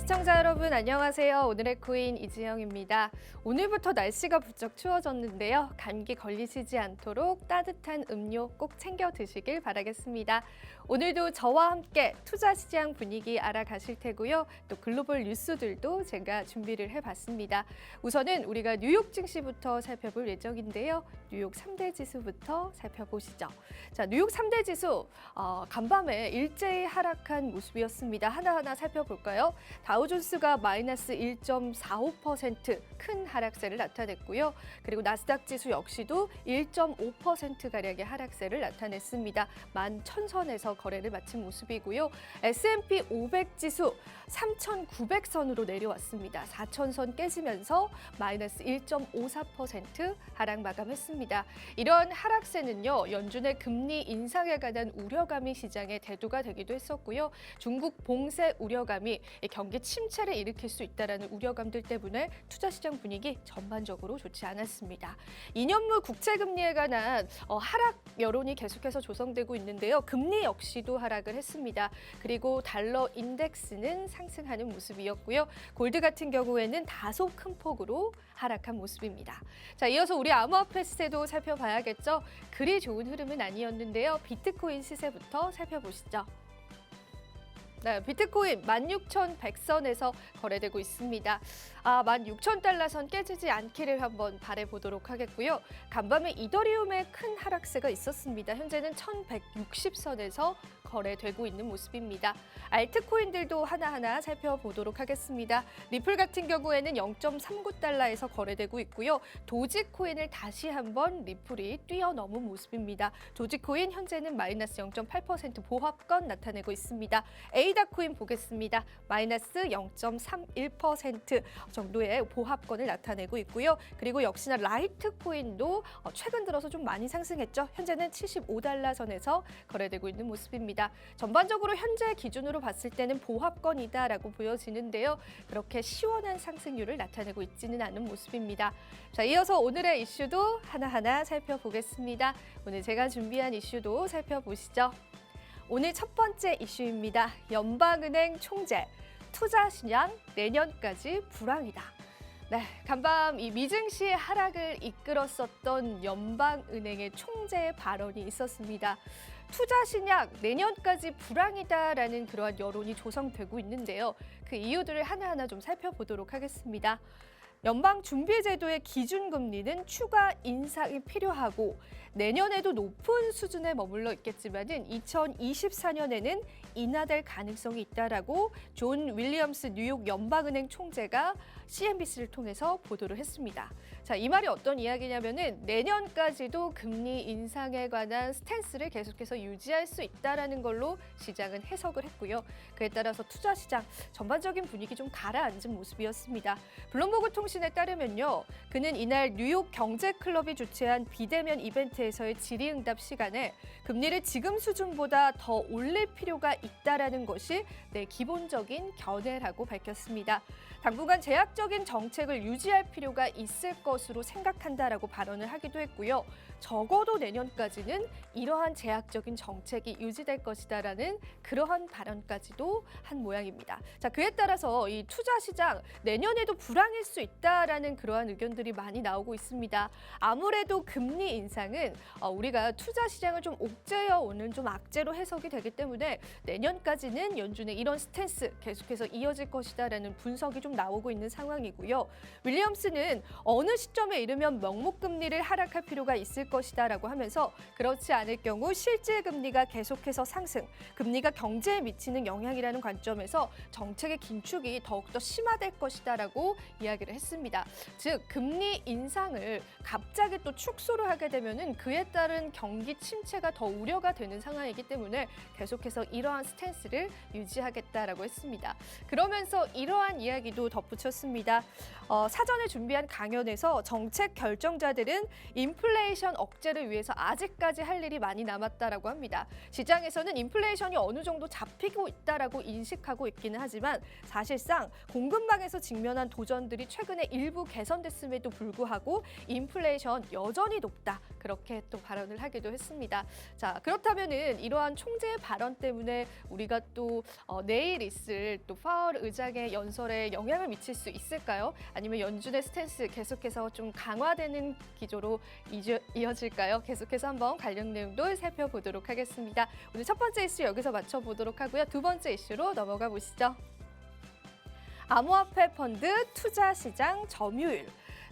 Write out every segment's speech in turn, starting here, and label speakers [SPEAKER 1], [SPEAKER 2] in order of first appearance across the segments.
[SPEAKER 1] 시청자 여러분 안녕하세요. 오늘의 코인 이지영입니다. 오늘부터 날씨가 부쩍 추워졌는데요. 감기 걸리시지 않도록 따뜻한 음료 꼭 챙겨 드시길 바라겠습니다. 오늘도 저와 함께 투자 시장 분위기 알아가실 테고요. 또 글로벌 뉴스들도 제가 준비를 해봤습니다. 우선은 우리가 뉴욕 증시부터 살펴볼 예정인데요. 뉴욕 3대 지수부터 살펴보시죠. 자, 뉴욕 3대 지수 간밤에 일제히 하락한 모습이었습니다. 하나하나 살펴볼까요? 다우존스가 마이너스 1.45% 큰 하락세를 나타냈고요. 그리고 나스닥 지수 역시도 1.5%가량의 하락세를 나타냈습니다. 11,000선에서 거래를 마친 모습이고요. S&P 500 지수 3,900선으로 내려왔습니다. 4,000선 깨지면서 마이너스 1.54% 하락 마감했습니다. 이런 하락세는요, 연준의 금리 인상에 관한 우려감이 시장에 대두가 되기도 했었고요. 중국 봉쇄 우려감이 경기 침체를 일으킬 수 있다는 우려감들 때문에 투자 시장 분위기 전반적으로 좋지 않았습니다. 2년물 국채 금리에 관한 하락 여론이 계속해서 조성되고 있는데요. 금리 역시도 하락을 했습니다. 그리고 달러 인덱스는 상승하는 모습이었고요. 골드 같은 경우에는 다소 큰 폭으로 하락한 모습입니다. 자, 이어서 우리 암호화폐 시세도 살펴봐야겠죠. 그리 좋은 흐름은 아니었는데요. 비트코인 시세부터 살펴보시죠. 네, 비트코인 16,100선에서 거래되고 있습니다. 16,000달러선 깨지지 않기를 한번 바라보도록 하겠고요. 간밤에 이더리움의 큰 하락세가 있었습니다. 현재는 1,160선에서 거래되고 있는 모습입니다. 알트코인들도 하나하나 살펴보도록 하겠습니다. 리플 같은 경우에는 0.39달러에서 거래되고 있고요. 도지코인을 다시 한번 리플이 뛰어넘은 모습입니다. 도지코인 현재는 마이너스 0.8% 보합권 나타내고 있습니다. 에이다코인 보겠습니다. 마이너스 0.31% 정도의 보합권을 나타내고 있고요. 그리고 역시나 라이트코인도 최근 들어서 좀 많이 상승했죠. 현재는 75달러 선에서 거래되고 있는 모습입니다. 전반적으로 현재 기준으로 봤을 때는 보합권이다라고 보여지는데요. 그렇게 시원한 상승률을 나타내고 있지는 않은 모습입니다. 자, 이어서 오늘의 이슈도 하나하나 살펴보겠습니다. 오늘 제가 준비한 이슈도 살펴보시죠. 오늘 첫 번째 이슈입니다. 연방은행 총재, 투자 시장 내년까지 불황이다. 네, 간밤 이 미증시의 하락을 이끌었었던 연방은행의 총재의 발언이 있었습니다. 투자 시장 내년까지 불황이다라는 그러한 여론이 조성되고 있는데요. 그 이유들을 하나하나 좀 살펴보도록 하겠습니다. 연방준비제도의 기준금리는 추가 인상이 필요하고 내년에도 높은 수준에 머물러 있겠지만은 2024년에는 인하될 가능성이 있다라고 존 윌리엄스 뉴욕 연방은행 총재가 CNBC를 통해서 보도를 했습니다. 자, 이 말이 어떤 이야기냐면은 내년까지도 금리 인상에 관한 스탠스를 계속해서 유지할 수 있다라는 걸로 시장은 해석을 했고요. 그에 따라서 투자 시장 전반적인 분위기 좀 가라앉은 모습이었습니다. 블룸버그 통신에 따르면요, 그는 이날 뉴욕 경제클럽이 주최한 비대면 이벤트에서의 질의응답 시간에 금리를 지금 수준보다 더 올릴 필요가 있다라는 것이 기본적인 견해라고 밝혔습니다. 당분간 제약적인 정책을 유지할 필요가 있을 것으로 생각한다라고 발언을 하기도 했고요. 적어도 내년까지는 이러한 제약적인 정책이 유지될 것이다라는 그러한 발언까지도 한 모양입니다. 자, 그에 따라서 이 투자 시장 내년에도 불황일 수 있다라는 그러한 의견들이 많이 나오고 있습니다. 아무래도 금리 인상은 우리가 투자 시장을 좀 옥죄어 오는 좀 악재로 해석이 되기 때문에 내년까지는 연준의 이런 스탠스 계속해서 이어질 것이다라는 분석이 좀 나오고 있는 상황이고요. 윌리엄스는 어느 시점에 이르면 명목금리를 하락할 필요가 있을 것이다라고 하면서 그렇지 않을 경우 실질 금리가 계속해서 상승, 금리가 경제에 미치는 영향이라는 관점에서 정책의 긴축이 더욱더 심화될 것이다라고 이야기를 했습니다. 즉, 금리 인상을 갑자기 또 축소를 하게 되면은 그에 따른 경기 침체가 더 우려가 되는 상황이기 때문에 계속해서 이러한 스탠스를 유지하겠다라고 했습니다. 그러면서 이러한 이야기도 덧붙였습니다. 사전에 준비한 강연에서 정책 결정자들은 인플레이션 억제를 위해서 아직까지 할 일이 많이 남았다라고 합니다. 시장에서는 인플레이션이 어느 정도 잡히고 있다라고 인식하고 있기는 하지만 사실상 공급망에서 직면한 도전들이 최근에 최근에 일부 개선됐음에도 불구하고 인플레이션 여전히 높다. 그렇게 또 발언을 하기도 했습니다. 자, 그렇다면은 이러한 총재의 발언 때문에 우리가 또 내일 있을 또 파월 의장의 연설에 영향을 미칠 수 있을까요? 아니면 연준의 스탠스 계속해서 좀 강화되는 기조로 이어질까요? 계속해서 한번 관련 내용도 살펴보도록 하겠습니다. 오늘 첫 번째 이슈 여기서 맞춰보도록 하고요. 두 번째 이슈로 넘어가 보시죠. 암호화폐 펀드 투자 시장 점유율.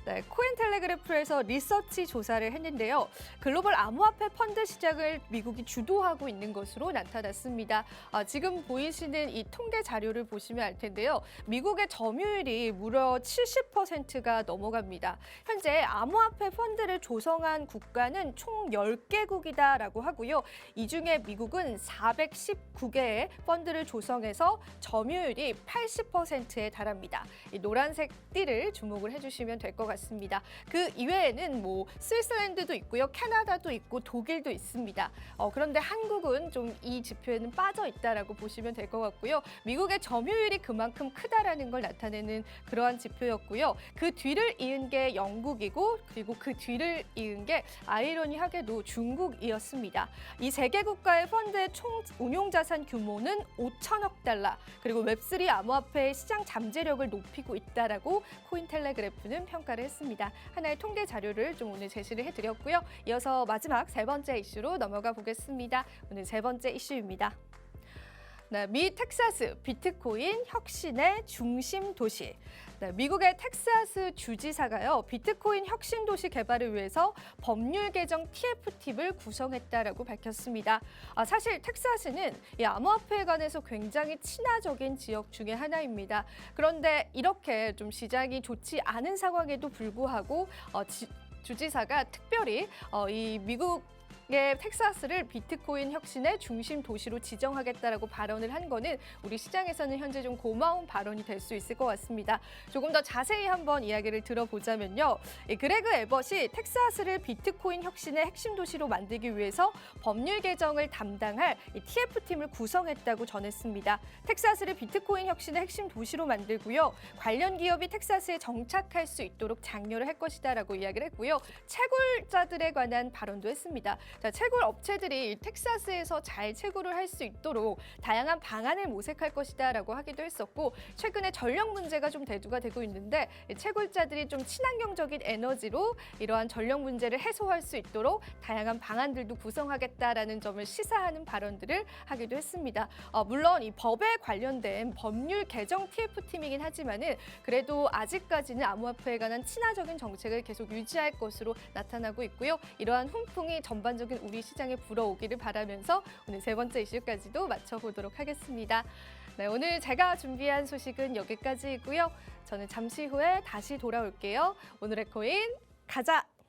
[SPEAKER 1] 네, 코인텔레그래프에서 리서치 조사를 했는데요. 글로벌 암호화폐 펀드 시장을 미국이 주도하고 있는 것으로 나타났습니다. 지금 보이시는 이 통계 자료를 보시면 알 텐데요. 미국의 점유율이 무려 70%가 넘어갑니다. 현재 암호화폐 펀드를 조성한 국가는 총 10개국이다라고 하고요. 이 중에 미국은 419개의 펀드를 조성해서 점유율이 80%에 달합니다. 이 노란색 띠를 주목을 해주시면 될 것 같습니다. 그 이외에는 뭐 스위스랜드도 있고요, 캐나다도 있고 독일도 있습니다. 그런데 한국은 좀 이 지표에는 빠져 있다라고 보시면 될 것 같고요. 미국의 점유율이 그만큼 크다라는 걸 나타내는 그러한 지표였고요. 그 뒤를 이은 게 영국이고 그리고 그 뒤를 이은 게 아이러니하게도 중국이었습니다. 이 세 개 국가의 펀드의 총 운용 자산 규모는 5천억 달러, 그리고 웹3 암호화폐의 시장 잠재력을 높이고 있다라고 코인텔레그래프는 평가를 했습니다. 하나의 통계 자료를 좀 오늘 제시를 해드렸고요. 이어서 마지막 세 번째 이슈로 넘어가 보겠습니다. 오늘 세 번째 이슈입니다. 네, 미 텍사스 비트코인 혁신의 중심 도시. 네, 미국의 텍사스 주지사가요, 비트코인 혁신 도시 개발을 위해서 법률 개정 TF팀을 구성했다라고 밝혔습니다. 사실 텍사스는 이 암호화폐에 관해서 굉장히 친화적인 지역 중에 하나입니다. 그런데 이렇게 좀 시장이 좋지 않은 상황에도 불구하고 주지사가 특별히 이 미국 텍사스를 비트코인 혁신의 중심 도시로 지정하겠다라고 발언을 한 거는 우리 시장에서는 현재 좀 고마운 발언이 될 수 있을 것 같습니다. 조금 더 자세히 한번 이야기를 들어보자면요. 그레그 에벗이 텍사스를 비트코인 혁신의 핵심 도시로 만들기 위해서 법률 개정을 담당할 TF팀을 구성했다고 전했습니다. 텍사스를 비트코인 혁신의 핵심 도시로 만들고요. 관련 기업이 텍사스에 정착할 수 있도록 장려를 할 것이다라고 이야기를 했고요. 채굴자들에 관한 발언도 했습니다. 자, 채굴 업체들이 텍사스에서 잘 채굴을 할 수 있도록 다양한 방안을 모색할 것이다라고 하기도 했었고, 최근에 전력 문제가 좀 대두가 되고 있는데 채굴자들이 좀 친환경적인 에너지로 이러한 전력 문제를 해소할 수 있도록 다양한 방안들도 구성하겠다라는 점을 시사하는 발언들을 하기도 했습니다. 물론 이 법에 관련된 법률 개정 TF팀이긴 하지만은 그래도 아직까지는 암호화폐에 관한 친화적인 정책을 계속 유지할 것으로 나타나고 있고요. 이러한 훈풍이 전반적인 우리 시장에 불어오기를 바라면서 오늘 세 번째 이슈까지도 맞춰보도록 하겠습니다. 네, 오늘 제가 준비한 소식은 여기까지이고요. 저는 잠시 후에 다시 돌아올게요. 오늘의 코인 가자!